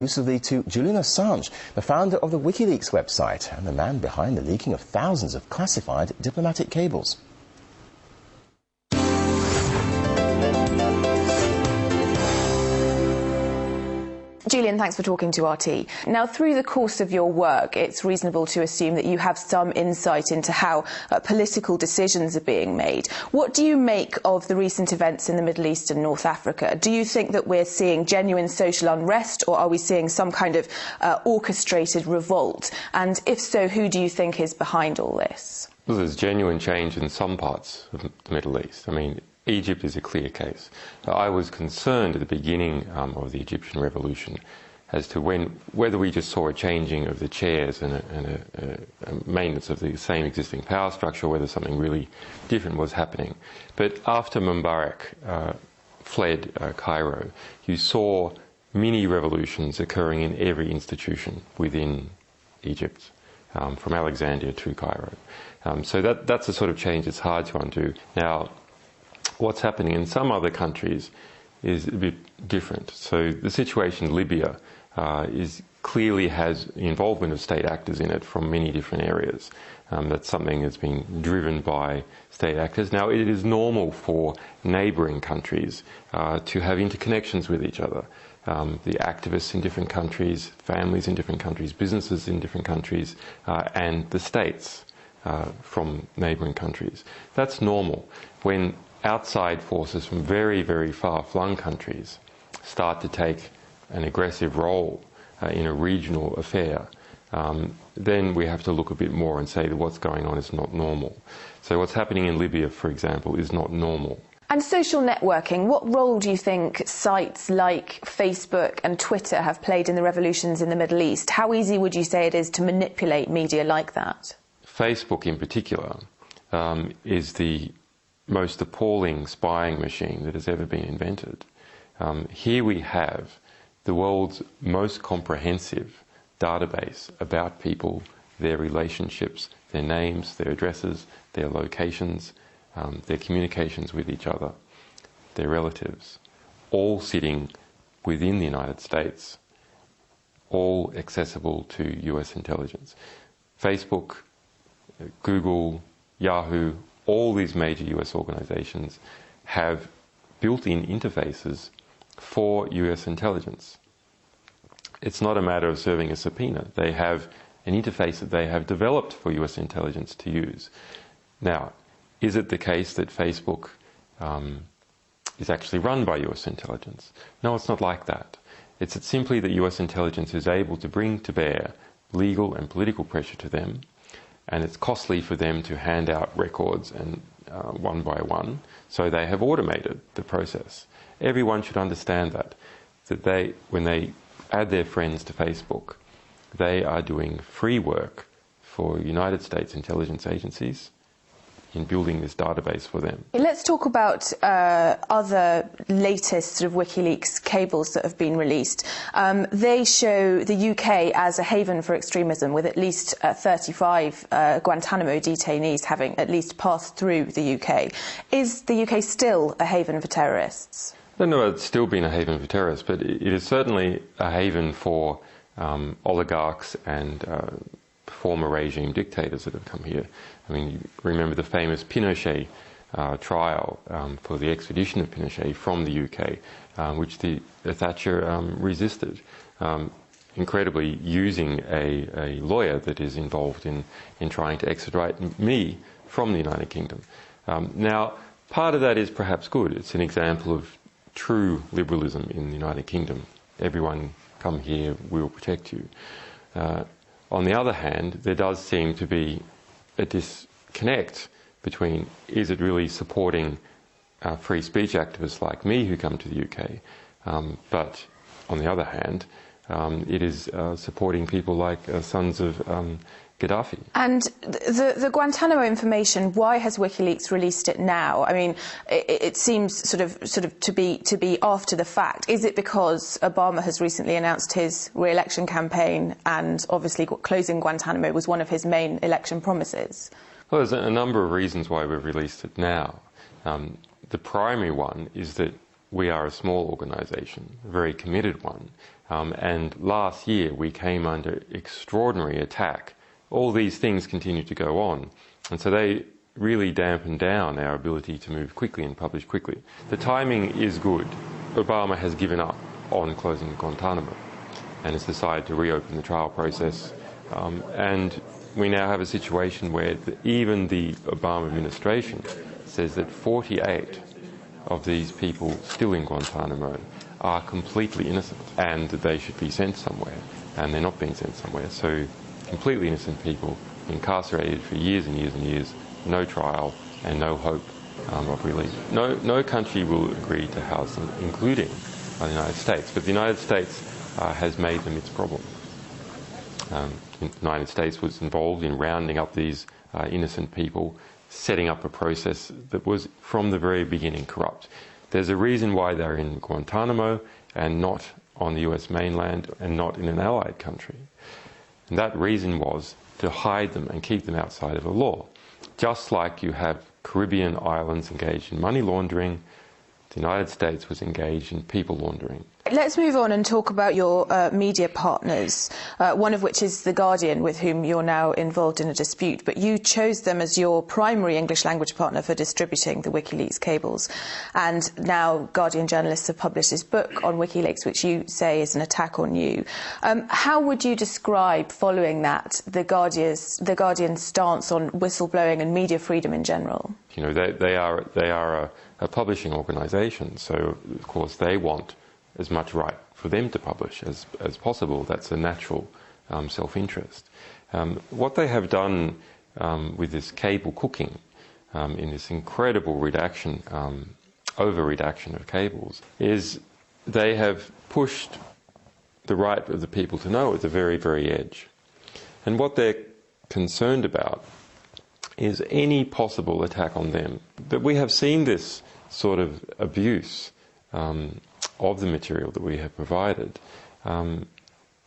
exclusively to Julian Assange, the founder of the WikiLeaks website and the man behind the leaking of thousands of classified diplomatic cables. Julian, thanks for talking to RT. Now, through the course of your work, it's reasonable to assume that you have some insight into how political decisions are being made. What do you make of the recent events in the Middle East and North Africa? Do you think that we're seeing genuine social unrest, or are we seeing some kind of orchestrated revolt? And if so, who do you think is behind all this? Well, there's genuine change in some parts of the Middle East. I mean, Egypt is a clear case. I was concerned at the beginning of the Egyptian revolution as to whether we just saw a changing of the chairs and a maintenance of the same existing power structure, or whether something really different was happening. But after Mubarak fled Cairo, you saw mini revolutions occurring in every institution within Egypt, from Alexandria to Cairo. So that's a sort of change that's hard to undo. Now, what's happening in some other countries is a bit different. So the situation in Libya clearly has the involvement of state actors in it from many different areas. That's something that's being driven by state actors. Now, it is normal for neighbouring countries to have interconnections with each other. The activists in different countries, families in different countries, businesses in different countries, and the states from neighbouring countries. That's normal. When outside forces from very, very far-flung countries start to take an aggressive role in a regional affair, then we have to look a bit more and say that what's going on is not normal. So what's happening in Libya, for example, is not normal. And social networking, what role do you think sites like Facebook and Twitter have played in the revolutions in the Middle East? How easy would you say it is to manipulate media like that? Facebook in particular is the most appalling spying machine that has ever been invented. Here we have the world's most comprehensive database about people, their relationships, their names, their addresses, their locations, their communications with each other, their relatives, all sitting within the United States, all accessible to US intelligence. Facebook, Google, Yahoo, all these major US organizations have built-in interfaces for US intelligence. It's not a matter of serving a subpoena. They have an interface that they have developed for US intelligence to use. Now, is it the case that Facebook is actually run by US intelligence? No, it's not like that. It's simply that US intelligence is able to bring to bear legal and political pressure to them, and it's costly for them to hand out records and one by one, so they have automated the process. Everyone should understand that when they add their friends to Facebook, they are doing free work for United States intelligence agencies in building this database for them. Let's talk about other latest sort of WikiLeaks cables that have been released. They show the UK as a haven for extremism, with at least 35 Guantanamo detainees having at least passed through the UK. Is the UK still a haven for terrorists? I don't know if it's still been a haven for terrorists, but it is certainly a haven for oligarchs and former regime dictators that have come here. I mean, you remember the famous Pinochet trial for the extradition of Pinochet from the UK, which the Thatcher resisted, incredibly using a lawyer that is involved in trying to extradite me from the United Kingdom. Now, part of that is perhaps good. It's an example of true liberalism in the United Kingdom. Everyone come here, we will protect you. On the other hand, there does seem to be a disconnect between, is it really supporting free speech activists like me who come to the UK, but on the other hand, it is supporting people like sons of Gaddafi. And the Guantanamo information, why has WikiLeaks released it now? I mean, it seems sort of to be after the fact. Is it because Obama has recently announced his re-election campaign, and obviously closing Guantanamo was one of his main election promises? Well, there's a number of reasons why we've released it now. The primary one is that we are a small organisation, a very committed one, And last year we came under extraordinary attack. All these things continue to go on, and so they really dampen down our ability to move quickly and publish quickly. The timing is good. Obama has given up on closing Guantanamo and has decided to reopen the trial process. And we now have a situation where even the Obama administration says that 48 of these people still in Guantanamo are completely innocent and that they should be sent somewhere, and they're not being sent somewhere. So completely innocent people incarcerated for years and years and years, no trial and no hope of release. No country will agree to house them, including the United States, but the United States has made them its problem. The United States was involved in rounding up these innocent people, setting up a process that was from the very beginning corrupt. There's a reason why they're in Guantanamo and not on the US mainland and not in an allied country. And that reason was to hide them and keep them outside of the law. Just like you have Caribbean islands engaged in money laundering, the United States was engaged in people laundering. Let's move on and talk about your media partners, one of which is The Guardian, with whom you're now involved in a dispute, but you chose them as your primary English language partner for distributing the WikiLeaks cables. And now Guardian journalists have published this book on WikiLeaks, which you say is an attack on you. How would you describe, following that, The Guardian's stance on whistleblowing and media freedom in general? You know, they are a publishing organisation, so of course they want as much right for them to publish as possible. That's a natural self-interest. What they have done with this cable cooking, in this incredible redaction, over-redaction of cables, is they have pushed the right of the people to know at the very, very edge. And what they're concerned about is any possible attack on them. But we have seen this sort of abuse of the material that we have provided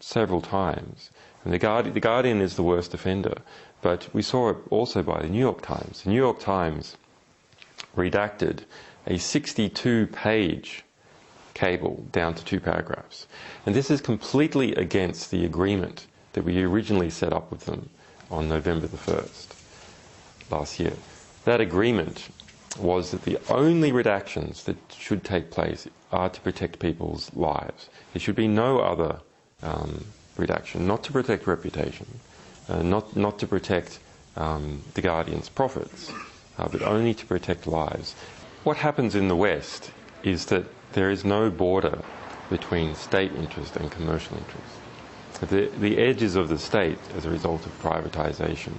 several times. And the Guardian is the worst offender, but we saw it also by the New York Times. The New York Times redacted a 62-page cable down to 2 paragraphs. And this is completely against the agreement that we originally set up with them on November the 1st last year. That agreement was that the only redactions that should take place are to protect people's lives. There should be no other redaction, not to protect reputation, not to protect the Guardian's profits, but only to protect lives. What happens in the West is that there is no border between state interest and commercial interest. The edges of the state, as a result of privatisation,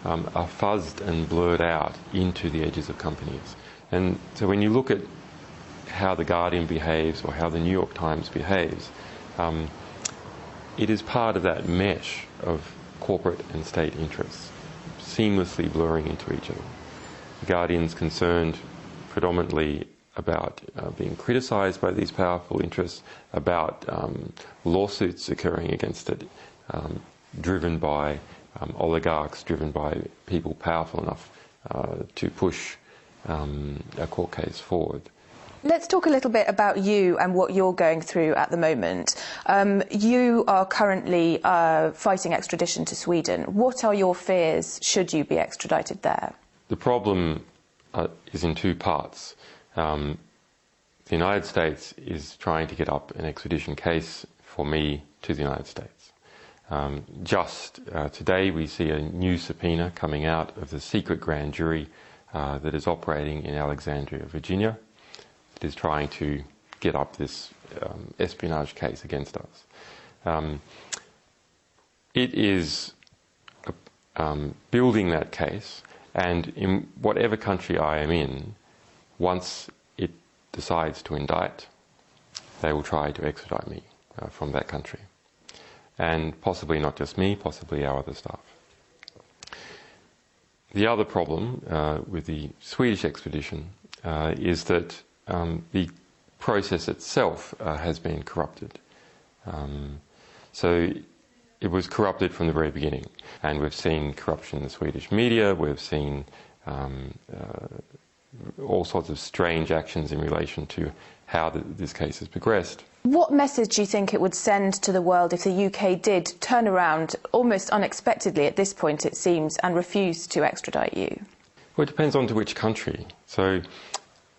are fuzzed and blurred out into the edges of companies. And so when you look at how The Guardian behaves or how the New York Times behaves, it is part of that mesh of corporate and state interests, seamlessly blurring into each other. The Guardian's concerned predominantly about being criticised by these powerful interests, about lawsuits occurring against it, driven by oligarchs, driven by people powerful enough to push a court case forward. Let's talk a little bit about you and what you're going through at the moment. You are currently fighting extradition to Sweden. What are your fears should you be extradited there? The problem is in 2 parts. The United States is trying to get up an extradition case for me to the United States. Just today we see a new subpoena coming out of the secret grand jury that is operating in Alexandria, Virginia. It is trying to get up this espionage case against us. It is building that case, and in whatever country I am in, once it decides to indict, they will try to extradite me from that country. And possibly not just me, possibly our other staff. The other problem with the Swedish extradition is that the process itself has been corrupted. So it was corrupted from the very beginning, and we've seen corruption in the Swedish media, we've seen all sorts of strange actions in relation to how this case has progressed. What message do you think it would send to the world if the UK did turn around, almost unexpectedly at this point it seems, and refuse to extradite you? Well, it depends on to which country. So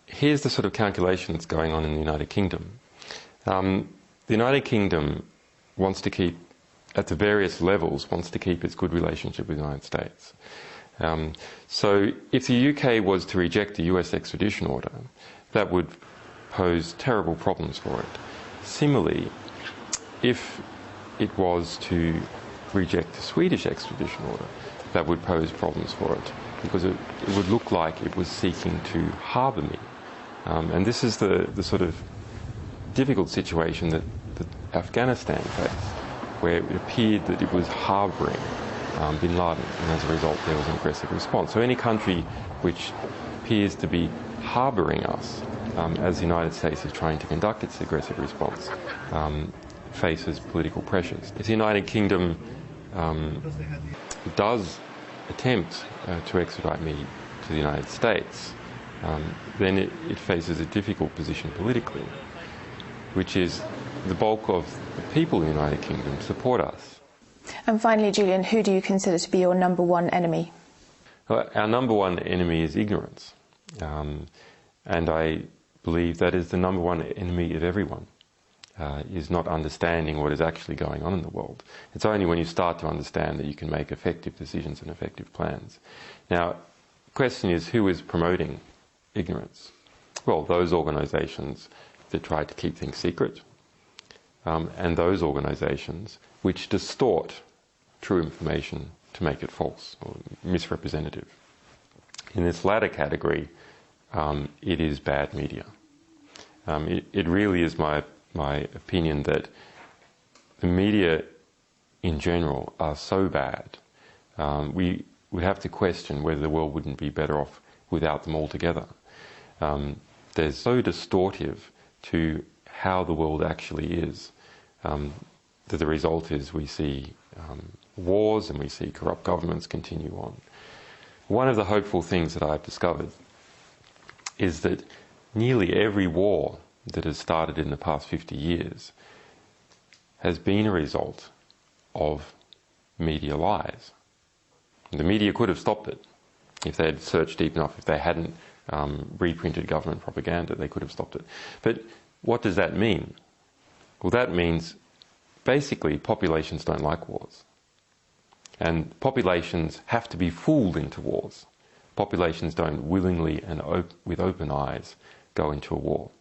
here's the sort of calculation that's going on in the United Kingdom. The United Kingdom wants to keep, at the various levels, wants to keep its good relationship with the United States. So if the UK was to reject the US extradition order, that would pose terrible problems for it. Similarly, if it was to reject the Swedish extradition order, that would pose problems for it, because it would look like it was seeking to harbour me. And this is the sort of difficult situation that Afghanistan faced, where it appeared that it was harbouring bin Laden, and as a result there was an aggressive response. So any country which appears to be harbouring us, as the United States is trying to conduct its aggressive response, faces political pressures. If the United Kingdom does attempt to extradite me to the United States, then it faces a difficult position politically, which is the bulk of the people in the United Kingdom support us. And finally, Julian, who do you consider to be your number one enemy? Well, our number one enemy is ignorance. And I believe that is the number one enemy of everyone, is not understanding what is actually going on in the world. It's only when you start to understand that you can make effective decisions and effective plans. Now, the question is, who is promoting ignorance? Well, those organisations that try to keep things secret, and those organisations which distort true information to make it false or misrepresentative. In this latter category, it is bad media. It really is my opinion that the media in general are so bad, we would have to question whether the world wouldn't be better off without them altogether. They're so distortive to how the world actually is, that the result is we see wars and we see corrupt governments continue on. One of the hopeful things that I've discovered is that nearly every war that has started in the past 50 years has been a result of media lies. The media could have stopped it if they had searched deep enough. If they hadn't reprinted government propaganda, they could have stopped it. But what does that mean? Well, that means basically populations don't like wars. And populations have to be fooled into wars. Populations don't willingly and with open eyes go into a war.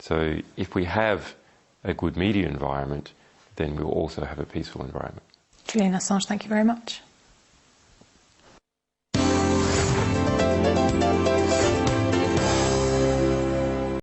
So if we have a good media environment, then we'll also have a peaceful environment. Julian Assange, thank you very much.